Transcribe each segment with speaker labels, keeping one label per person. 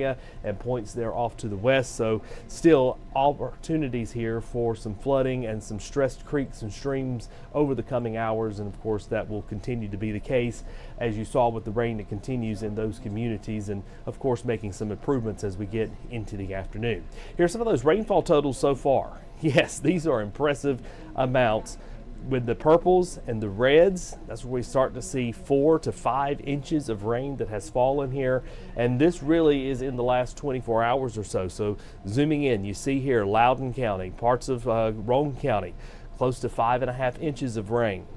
Speaker 1: and points there off to the west. So still opportunities here for some flooding and some stressed creeks and streams over the coming hours, and of course that will continue to be the case as you saw with the rain that continues in those communities, and of course making some improvements as we get into the afternoon. Here's some of those rainfall totals so far. Yes, these are impressive amounts. With the purples and the reds, that's where we start to see 4 to 5 inches of rain that has fallen here. And this really is in the last 24 hours or so. So zooming in, you see here Loudoun County, parts of Roane County, close to 5.5 inches of rain.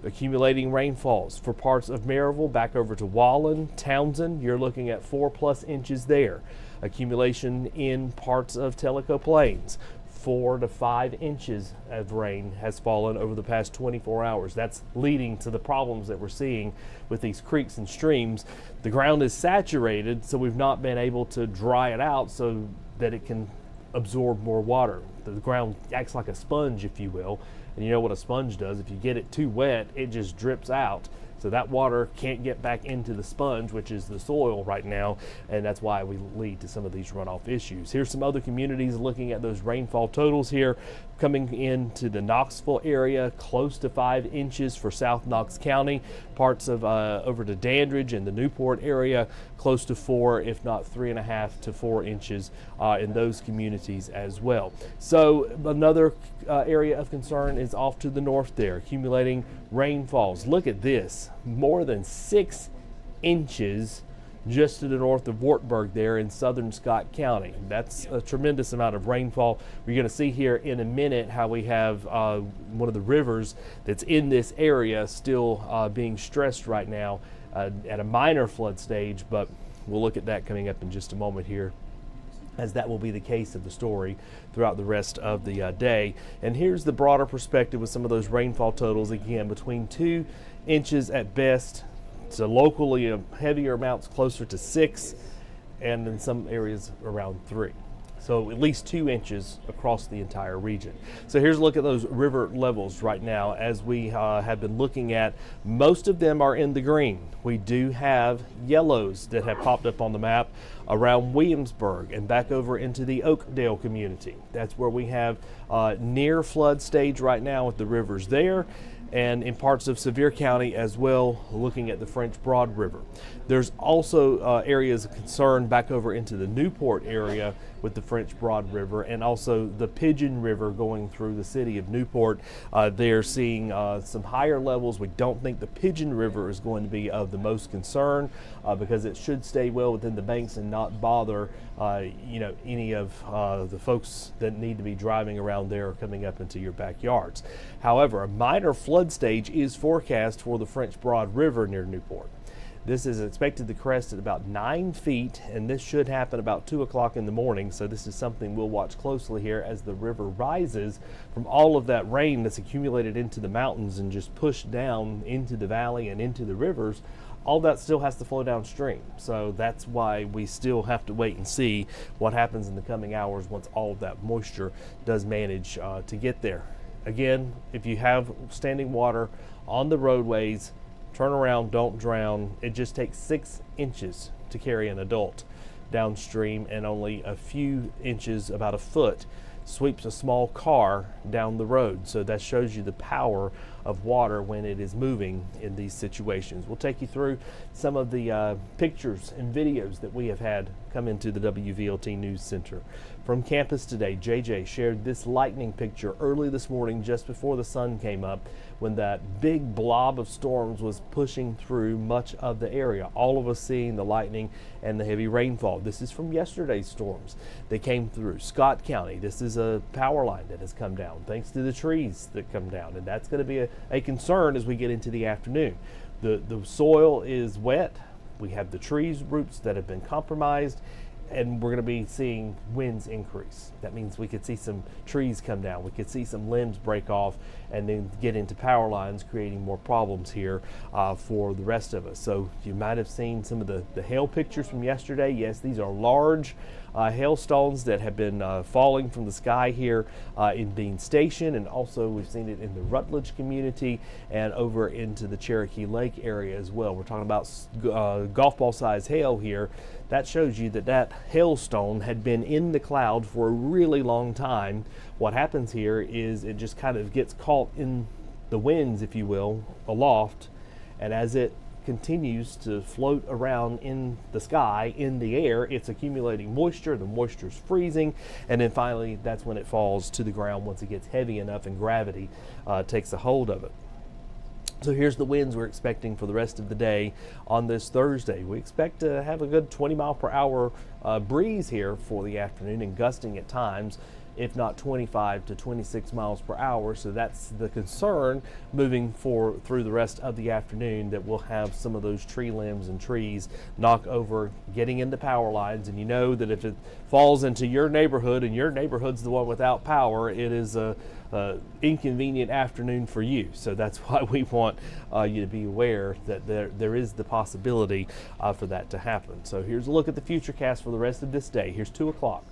Speaker 1: Accumulating rainfalls for parts of Maryville back over to Wallen, Townsend, you're looking at 4+ inches there. Accumulation in parts of Tellico Plains, 4 to 5 inches of rain has fallen over the past 24 hours. That's leading to the problems that we're seeing with these creeks and streams. The ground is saturated, so we've not been able to dry it out so that it can absorb more water. The ground acts like a sponge, if you will, and you know what a sponge does. If you get it too wet, it just drips out. So that water can't get back into the sponge, which is the soil right now, and that's why we lead to some of these runoff issues. Here's some other communities looking at those rainfall totals here. Coming into the Knoxville area, close to 5 inches for South Knox County. Parts of over to Dandridge and the Newport area, close to 4, if not 3.5 to 4 inches in those communities as well. So another area of concern is off to the north there, accumulating rainfalls. Look at this, more than 6 inches just to the north of Wartburg there in southern Scott County. That's a tremendous amount of rainfall. We're going to see here in a minute how we have one of the rivers that's in this area still being stressed right now at a minor flood stage, but we'll look at that coming up in just a moment here, as that will be the case of the story throughout the rest of the day. And here's the broader perspective with some of those rainfall totals, again between 2 inches at best, so locally heavier amounts closer to 6, and in some areas around 3. So at least 2 inches across the entire region. So here's a look at those river levels right now as we have been looking at. Most of them are in the green. We do have yellows that have popped up on the map around Williamsburg and back over into the Oakdale community. That's where we have near flood stage right now with the rivers there, and in parts of Sevier County as well, looking at the French Broad River. There's also areas of concern back over into the Newport area with the French Broad River, and also the Pigeon River going through the city of Newport. They're seeing some higher levels. We don't think the Pigeon River is going to be of the most concern because it should stay well within the banks and not bother any of the folks that need to be driving around there or coming up into your backyards. However, a minor flood stage is forecast for the French Broad River near Newport. This is expected to crest at about 9 feet, and this should happen about 2 o'clock in the morning. So this is something we'll watch closely here as the river rises from all of that rain that's accumulated into the mountains and just pushed down into the valley and into the rivers. All that still has to flow downstream. So that's why we still have to wait and see what happens in the coming hours once all of that moisture does manage to get there. Again, if you have standing water on the roadways, turn around, don't drown. It just takes 6 inches to carry an adult downstream, and only a few inches, about a foot, sweeps a small car down the road. So that shows you the power of water when it is moving in these situations. We'll take you through some of the pictures and videos that we have had come into the WVLT News Center. From campus today, JJ shared this lightning picture early this morning just before the sun came up, when that big blob of storms was pushing through much of the area. All of us seeing the lightning and the heavy rainfall. This is from yesterday's storms that came through Scott County. This is a power line that has come down thanks to the trees that come down, and that's going to be a concern as we get into the afternoon. The soil is wet. We have the trees roots that have been compromised, and we're going to be seeing winds increase. That means we could see some trees come down. We could see some limbs break off and then get into power lines, creating more problems here for the rest of us. So you might have seen some of the hail pictures from yesterday. Yes, these are large hailstones that have been falling from the sky here in Bean Station, and also we've seen it in the Rutledge community and over into the Cherokee Lake area as well. We're talking about golf ball size hail here. That shows you that that hailstone had been in the cloud for a really long time. What happens here is it just kind of gets caught in the winds, if you will, aloft, and as it continues to float around in the sky, in the air, it's accumulating moisture. The moisture is freezing, and then finally that's when it falls to the ground once it gets heavy enough and gravity takes a hold of it. So here's the winds we're expecting for the rest of the day on this Thursday. We expect to have a good 20 mile per hour breeze here for the afternoon, and gusting at times, if not 25 to 26 miles per hour. So that's the concern moving through the rest of the afternoon, that we'll have some of those tree limbs and trees knock over, getting into power lines. And you know that if it falls into your neighborhood and your neighborhood's the one without power, it is a inconvenient afternoon for you. So that's why we want you to be aware that there is the possibility for that to happen. So here's a look at the futurecast for the rest of this day. Here's 2 o'clock.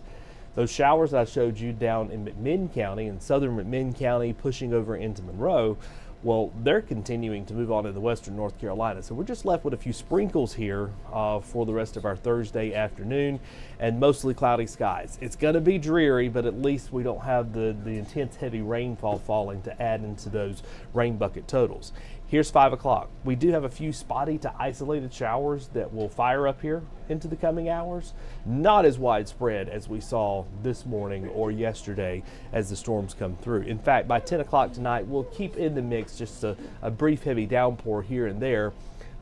Speaker 1: Those showers I showed you down in McMinn County, in southern McMinn County, pushing over into Monroe, well, they're continuing to move on into western North Carolina. So we're just left with a few sprinkles here for the rest of our Thursday afternoon, and mostly cloudy skies. It's going to be dreary, but at least we don't have the intense heavy rainfall falling to add into those rain bucket totals. Here's 5 o'clock. We do have a few spotty to isolated showers that will fire up here into the coming hours. Not as widespread as we saw this morning or yesterday as the storms come through. In fact, by 10 o'clock tonight, we'll keep in the mix just a brief heavy downpour here and there,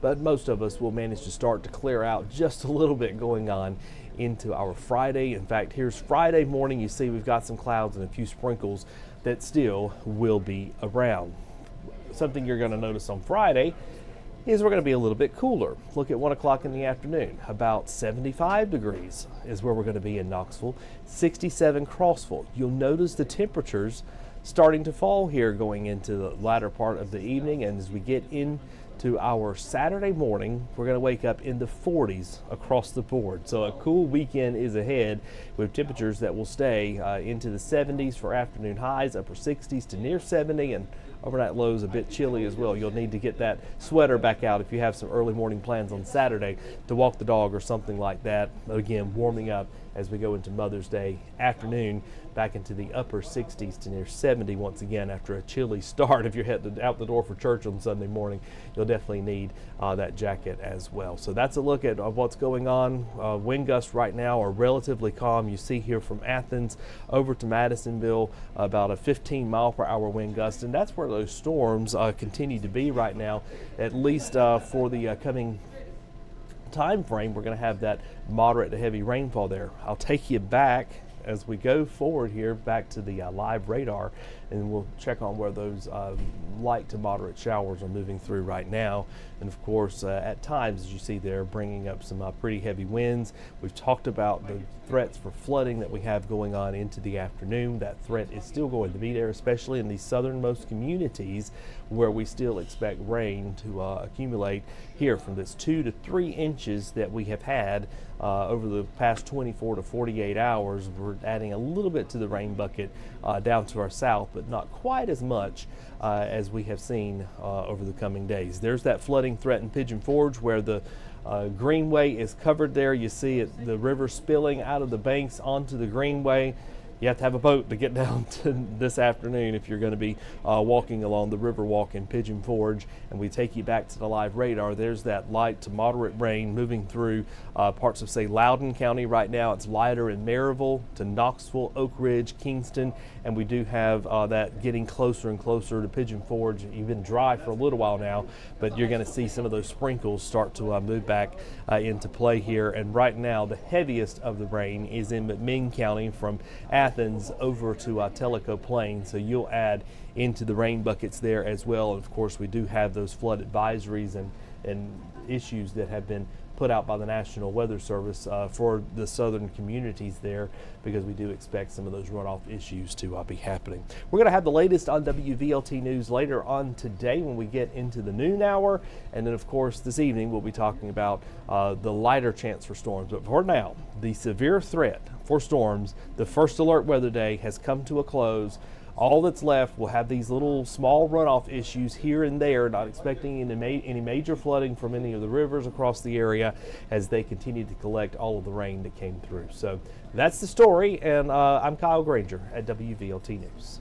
Speaker 1: but most of us will manage to start to clear out just a little bit going on into our Friday. In fact, here's Friday morning. You see we've got some clouds and a few sprinkles that still will be around. Something you're going to notice on Friday is we're going to be a little bit cooler. Look at 1 o'clock in the afternoon. About 75 degrees is where we're going to be in Knoxville. 67 Crossville. You'll notice the temperatures starting to fall here going into the latter part of the evening, and as we get into our Saturday morning, we're going to wake up in the 40s across the board. So a cool weekend is ahead with temperatures that will stay into the 70s for afternoon highs, upper 60s to near 70, and overnight lows a bit chilly as well. You'll need to get that sweater back out if you have some early morning plans on Saturday to walk the dog or something like that. But again, warming up as we go into Mother's Day afternoon, back into the upper 60s to near 70 once again after a chilly start. If you're headed out the door for church on Sunday morning, you'll definitely need that jacket as well. So that's a look at what's going on. Wind gusts right now are relatively calm. You see here from Athens over to Madisonville about a 15 mile per hour wind gust, and that's where those storms continue to be right now, at least for the coming time frame. We're going to have that moderate to heavy rainfall there. I'll take you back as we go forward here back to the live radar, and we'll check on where those light to moderate showers are moving through right now. And of course, at times, as you see there, bringing up some pretty heavy winds. We've talked about the threats for flooding that we have going on into the afternoon. That threat is still going to be there, especially in the southernmost communities where we still expect rain to accumulate here from this 2 to 3 inches that we have had over the past 24 to 48 hours. We're adding a little bit to the rain bucket down to our south, but not quite as much as we have seen over the coming days. There's that flooding threat in Pigeon Forge where the greenway is covered there. You see the river spilling out of the banks onto the greenway. You have to have a boat to get down to this afternoon if you're going to be walking along the river walk in Pigeon Forge. And we take you back to the live radar. There's that light to moderate rain moving through parts of, say, Loudoun County right now. It's lighter in Maryville to Knoxville, Oak Ridge, Kingston, and we do have that getting closer and closer to Pigeon Forge. You've been dry for a little while now, but you're going to see some of those sprinkles start to move back into play here. And right now, the heaviest of the rain is in McMinn County from Athens over to Tellico Plain, so you'll add into the rain buckets there as well. And of course, we do have those flood advisories and issues that have been put out by the National Weather Service for the southern communities there, because we do expect some of those runoff issues to be happening. We're going to have the latest on WVLT News later on today when we get into the noon hour, and then of course this evening we'll be talking about the lighter chance for storms. But for now, the severe threat for storms, the first alert weather day has come to a close. All that's left will have these little small runoff issues here and there, not expecting any major flooding from any of the rivers across the area as they continue to collect all of the rain that came through. So that's the story, and I'm Kyle Granger at WVLT News.